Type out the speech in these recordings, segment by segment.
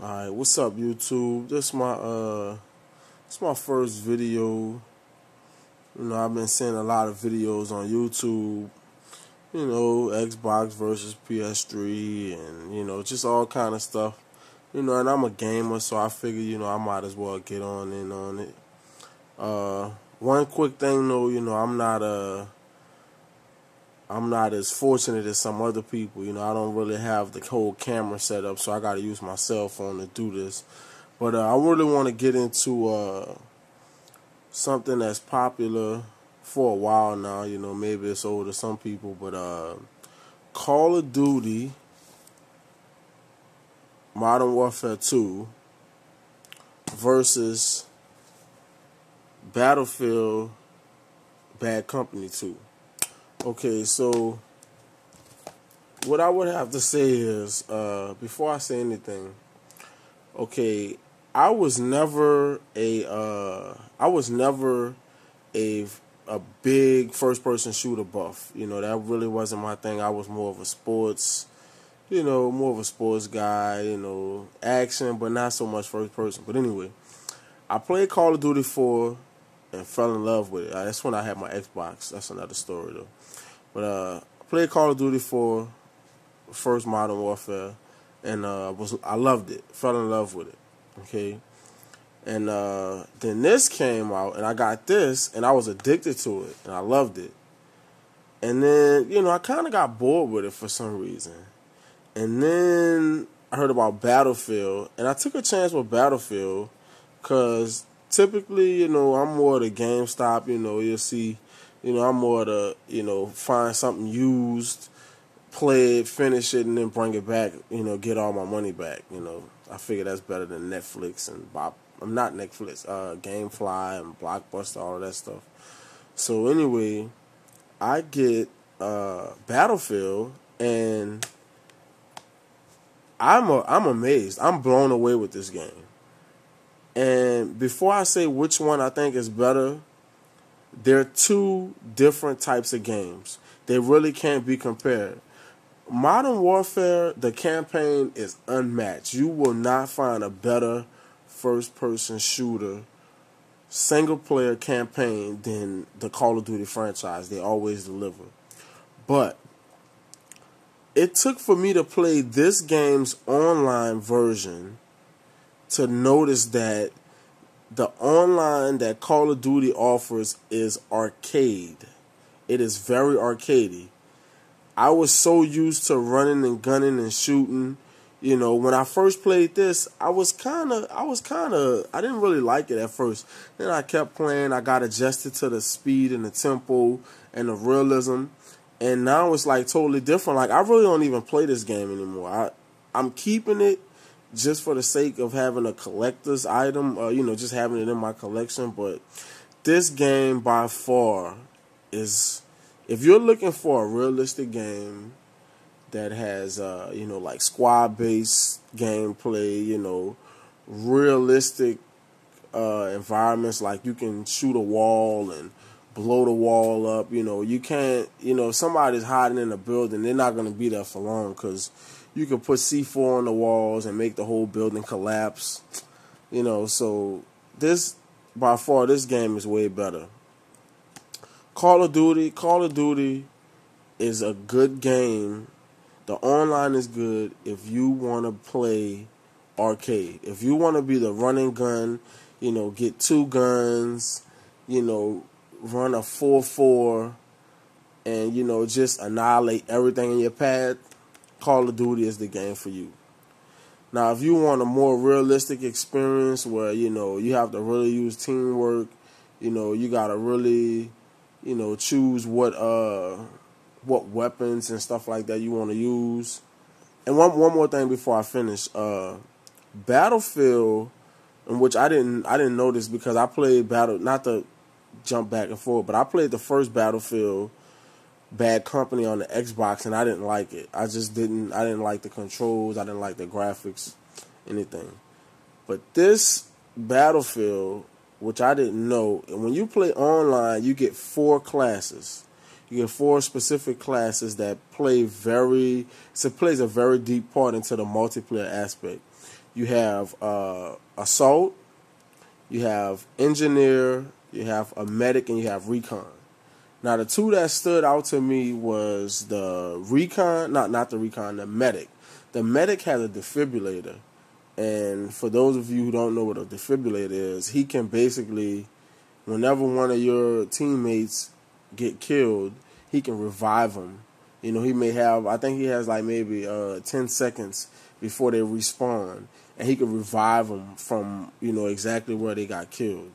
Alright, what's up YouTube? This my first video. I've been seeing a lot of videos on YouTube, Xbox versus PS3 and just all kind of stuff. And I'm a gamer, so I figure, I might as well get on in on it. One quick thing though, I'm not as fortunate as some other people. I don't really have the whole camera set up, so I got to use my cell phone to do this. But I really want to get into something that's popular for a while now. Maybe it's old to some people, but Call of Duty Modern Warfare 2 versus Battlefield Bad Company 2. Okay, so what I would have to say is, before I say anything, okay, I was never a big first person shooter buff. That really wasn't my thing. I was more of a sports, guy, action, but not so much first person. But anyway, I played Call of Duty 4 and fell in love with it. That's when I had my Xbox. That's another story though. But I played Call of Duty 4, first Modern Warfare, and I loved it. Fell in love with it. Okay, and then this came out, and I got this, and I was addicted to it, and I loved it. And then I kind of got bored with it for some reason. And then I heard about Battlefield, and I took a chance with Battlefield, cause typically I'm more the GameStop. You'll see. I'm more to, find something used, play it, finish it, and then bring it back, get all my money back. I figure that's better than Netflix and I'm not Netflix, Gamefly and Blockbuster, all of that stuff. So anyway, I get Battlefield, and I'm amazed. I'm blown away with this game. And before I say which one I think is better, they're two different types of games. They really can't be compared. Modern Warfare, the campaign is unmatched. You will not find a better first-person shooter, single-player campaign than the Call of Duty franchise. They always deliver. But it took for me to play this game's online version to notice that the online that Call of Duty offers is arcade. It is very arcadey. I was so used to running and gunning and shooting. When I first played this, I didn't really like it at first. Then I kept playing. I got adjusted to the speed and the tempo and the realism. And now it's like totally different. Like, I really don't even play this game anymore. I'm keeping it just for the sake of having a collector's item, just having it in my collection. But this game by far is, if you're looking for a realistic game that has, like squad-based gameplay, realistic environments, like you can shoot a wall and blow the wall up, you can't, if somebody's hiding in a building, they're not going to be there for long, because you can put C4 on the walls and make the whole building collapse. So by far, this game is way better. Call of Duty is a good game. The online is good if you want to play arcade. If you want to be the running gun, get two guns, run a 4-4, and, just annihilate everything in your path, Call of Duty is the game for you. Now, if you want a more realistic experience where, you have to really use teamwork, you got to really, choose what weapons and stuff like that you want to use. And one more thing before I finish. Battlefield, in which I didn't know this because I played not to jump back and forth, but I played the first Battlefield Bad Company on the Xbox, and I didn't like it. I didn't like the controls. I didn't like the graphics, anything. But this Battlefield, which I didn't know, and when you play online, you get 4 classes. You get 4 specific classes that plays a very deep part into the multiplayer aspect. You have assault, you have engineer, you have a medic, and you have recon. Now, the two that stood out to me was the recon, not the recon, the medic. The medic has a defibrillator, and for those of you who don't know what a defibrillator is, he can basically, whenever one of your teammates get killed, he can revive them. You know, he may have, I think he has like maybe 10 seconds before they respawn, and he can revive them from, you know, exactly where they got killed.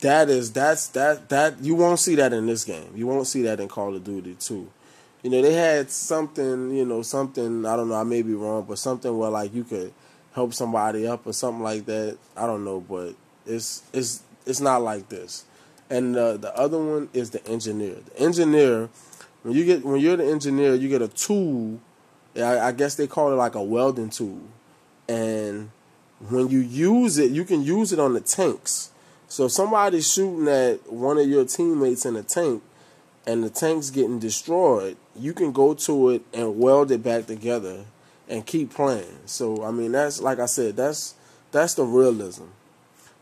That you won't see that in this game. You won't see that in Call of Duty 2. You know, they had something, I don't know, I may be wrong, but something where like you could help somebody up or something like that. I don't know, but it's not like this. And the other one is the engineer. The engineer, when you're the engineer, you get a tool. I guess they call it like a welding tool. And when you use it, you can use it on the tanks. So if somebody's shooting at one of your teammates in a tank and the tank's getting destroyed, you can go to it and weld it back together and keep playing. So, I mean, that's, like I said, that's the realism.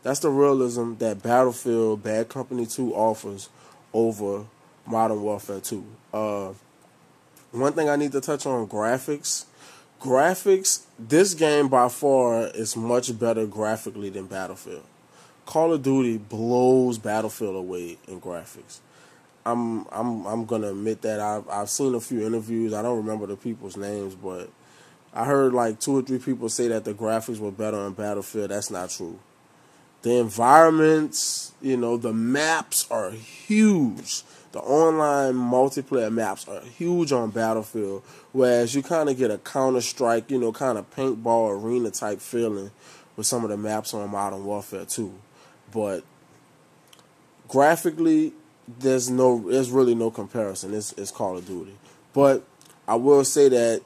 That's the realism that Battlefield Bad Company 2 offers over Modern Warfare 2. One thing I need to touch on, graphics. Graphics, this game by far is much better graphically than Battlefield. Call of Duty blows Battlefield away in graphics. I'm gonna admit that I've seen a few interviews. I don't remember the people's names, but I heard like 2 or 3 people say that the graphics were better on Battlefield. That's not true. The environments, the maps are huge. The online multiplayer maps are huge on Battlefield, whereas you kind of get a Counter-Strike, kind of paintball arena type feeling with some of the maps on Modern Warfare 2. But graphically, there's really no comparison. It's Call of Duty. But I will say that,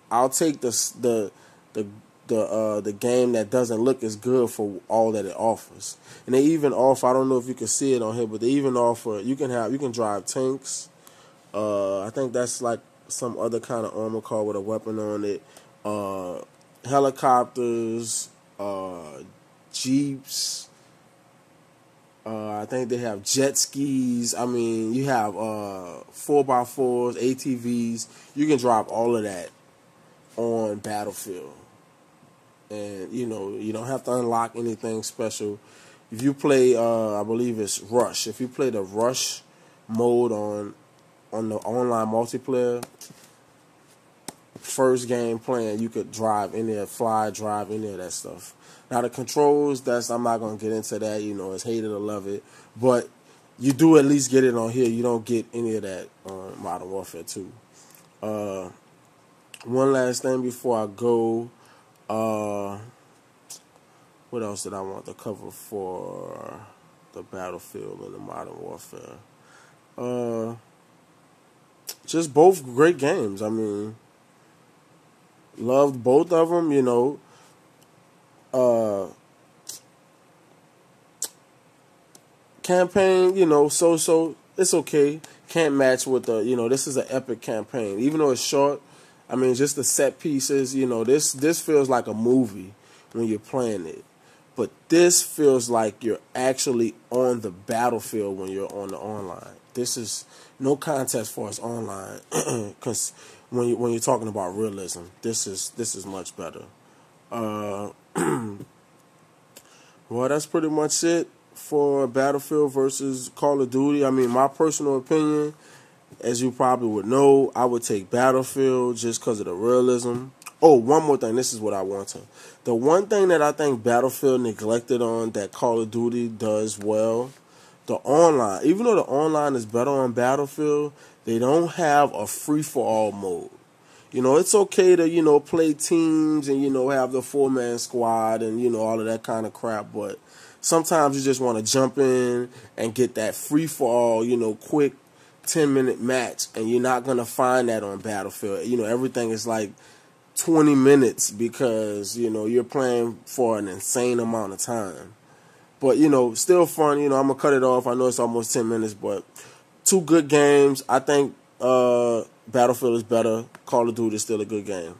I'll take the game that doesn't look as good for all that it offers. And they even offer, I don't know if you can see it on here, but they even offer, you can drive tanks. I think that's like some other kind of armor car with a weapon on it. Helicopters, Jeeps. I think they have jet skis. I mean, you have 4x4s, ATVs. You can drive all of that on Battlefield. And, you don't have to unlock anything special. If you play, I believe it's Rush. If you play the Rush mode on the online multiplayer, first game playing, you could drive in there, fly, drive any of that stuff. Now the controls, I'm not going to get into that. It's hate it or love it. But you do at least get it on here. You don't get any of that on Modern Warfare 2. One last thing before I go. What else did I want to cover for the Battlefield and the Modern Warfare? Just both great games. I mean, loved both of them, Campaign, so it's okay. Can't match with this is an epic campaign. Even though it's short, I mean, just the set pieces, this feels like a movie when you're playing it. But this feels like you're actually on the battlefield when you're on the online. This is no contest for us online, because when you're talking about realism, this is much better. Well, that's pretty much it for Battlefield versus Call of Duty. I mean, my personal opinion, as you probably would know, I would take Battlefield just because of the realism. Oh, one more thing. This is what I want to. The one thing that I think Battlefield neglected on that Call of Duty does well, the online. Even though the online is better on Battlefield, they don't have a free-for-all mode. It's okay to, play teams and, have the 4-man squad and, all of that kind of crap. But sometimes you just want to jump in and get that free-for-all, quick 10-minute match. And you're not going to find that on Battlefield. Everything is like 20 minutes because, you're playing for an insane amount of time. But, still fun. I'm going to cut it off. I know it's almost 10 minutes, but 2 good games. I think Battlefield is better. Call of Duty is still a good game.